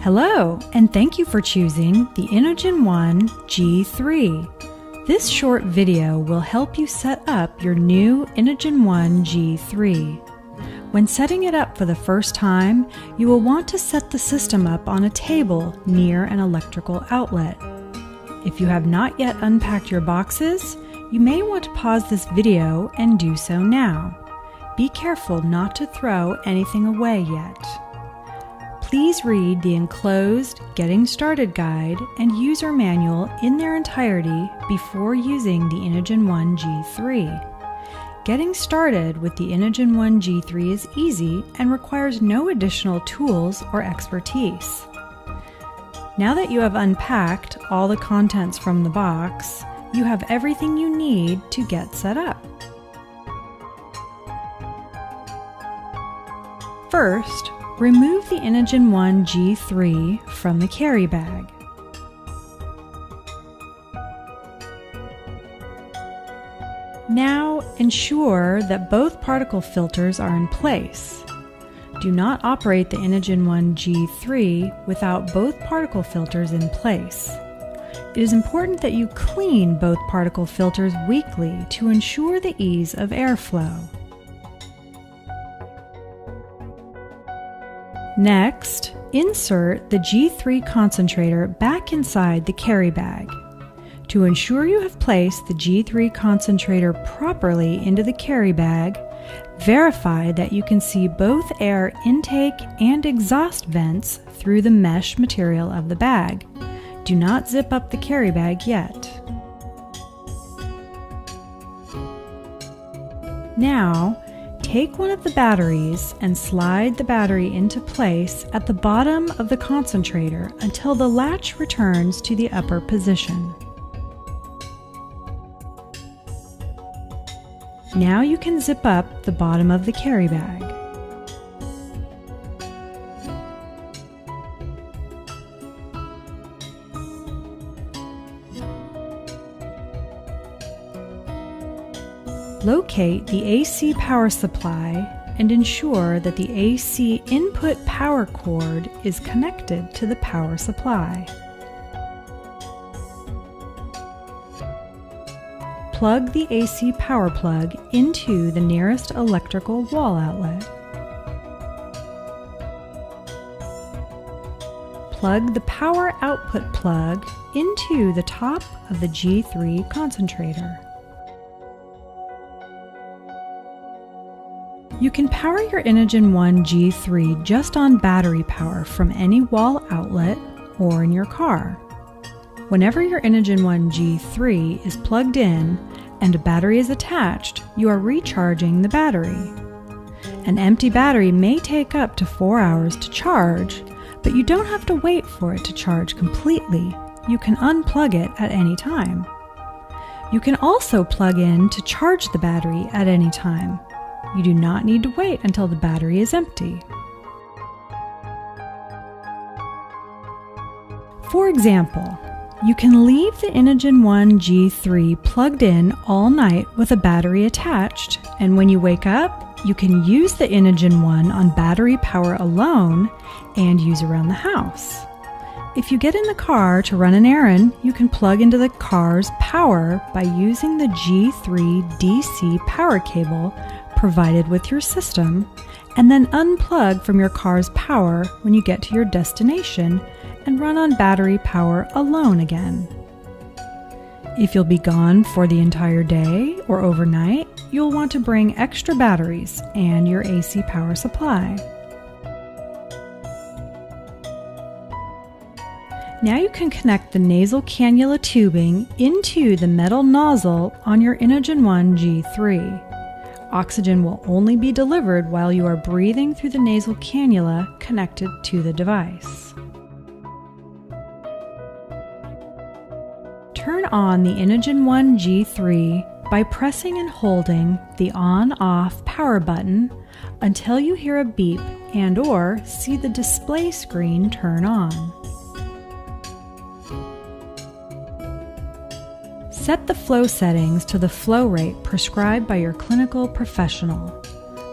Hello, and thank you for choosing the INOGENONE G3. This short video will help you set up your new INOGENONE G3. When setting it up for the first time, you will want to set the system up on a table near an electrical outlet. If you have not yet unpacked your boxes, you may want to pause this video and do so now. Be careful not to throw anything away yet. Please read the enclosed Getting Started guide and user manual in their entirety before using the INOGENONE G3. Getting started with the INOGENONE G3 is easy and requires no additional tools or expertise. Now that you have unpacked all the contents from the box, you have everything you need to get set up. First, remove the INOGENONE G3 from the carry bag. Now, ensure that both particle filters are in place. Do not operate the INOGENONE G3 without both particle filters in place. It is important that you clean both particle filters weekly to ensure the ease of airflow. Next, insert the G3 concentrator back inside the carry bag. To ensure you have placed the G3 concentrator properly into the carry bag, verify that you can see both air intake and exhaust vents through the mesh material of the bag. Do not zip up the carry bag yet. Now, take one of the batteries and slide the battery into place at the bottom of the concentrator until the latch returns to the upper position. Now you can zip up the bottom of the carry bag. Locate the AC power supply and ensure that the AC input power cord is connected to the power supply. Plug the AC power plug into the nearest electrical wall outlet. Plug the power output plug into the top of the G3 concentrator. You can power your INOGENONE G3 just on battery power from any wall outlet or in your car. Whenever your INOGENONE G3 is plugged in and a battery is attached, you are recharging the battery. An empty battery may take up to 4 hours to charge, but you don't have to wait for it to charge completely. You can unplug it at any time. You can also plug in to charge the battery at any time. You do not need to wait until the battery is empty. For example, you can leave the INOGENONE G3 plugged in all night with a battery attached, and when you wake up, you can use the INOGENONE on battery power alone and use around the house. If you get in the car to run an errand, you can plug into the car's power by using the G3 DC power cable provided with your system, and then unplug from your car's power when you get to your destination and run on battery power alone again. If you'll be gone for the entire day or overnight, you'll want to bring extra batteries and your AC power supply. Now you can connect the nasal cannula tubing into the metal nozzle on your INOGENONE G3. Oxygen will only be delivered while you are breathing through the nasal cannula connected to the device. Turn on the INOGENONE G3 by pressing and holding the on-off power button until you hear a beep and/or see the display screen turn on. Set the flow settings to the flow rate prescribed by your clinical professional.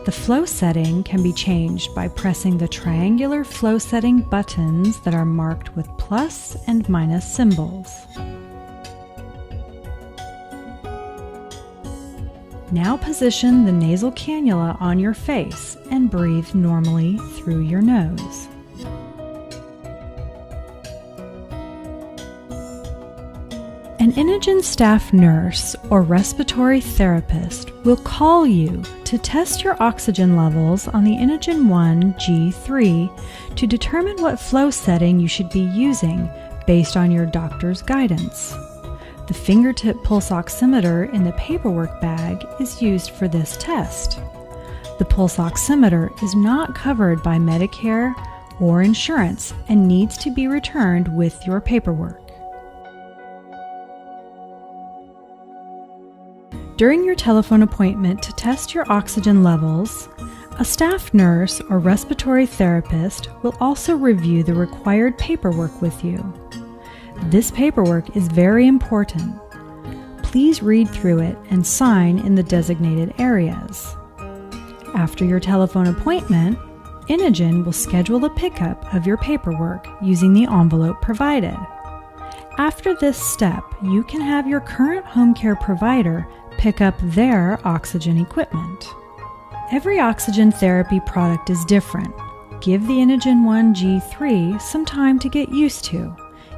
The flow setting can be changed by pressing the triangular flow setting buttons that are marked with plus and minus symbols. Now position the nasal cannula on your face and breathe normally through your nose. An Inogen staff nurse or respiratory therapist will call you to test your oxygen levels on the INOGENONE G3 to determine what flow setting you should be using based on your doctor's guidance. The fingertip pulse oximeter in the paperwork bag is used for this test. The pulse oximeter is not covered by Medicare or insurance and needs to be returned with your paperwork. During your telephone appointment to test your oxygen levels, a staff nurse or respiratory therapist will also review the required paperwork with you. This paperwork is very important. Please read through it and sign in the designated areas. After your telephone appointment, Inogen will schedule a pickup of your paperwork using the envelope provided. After this step, you can have your current home care provider pick up their oxygen equipment. Every oxygen therapy product is different. Give the INOGENONE G3 some time to get used to.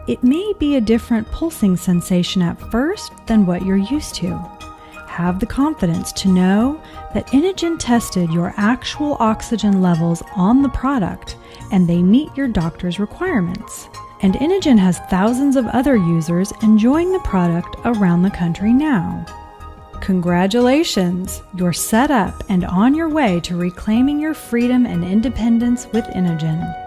It may be a different pulsing sensation at first than what you're used to. Have the confidence to know that Inogen tested your actual oxygen levels on the product and they meet your doctor's requirements. And Inogen has thousands of other users enjoying the product around the country now. Congratulations! You're set up and on your way to reclaiming your freedom and independence with Inogen.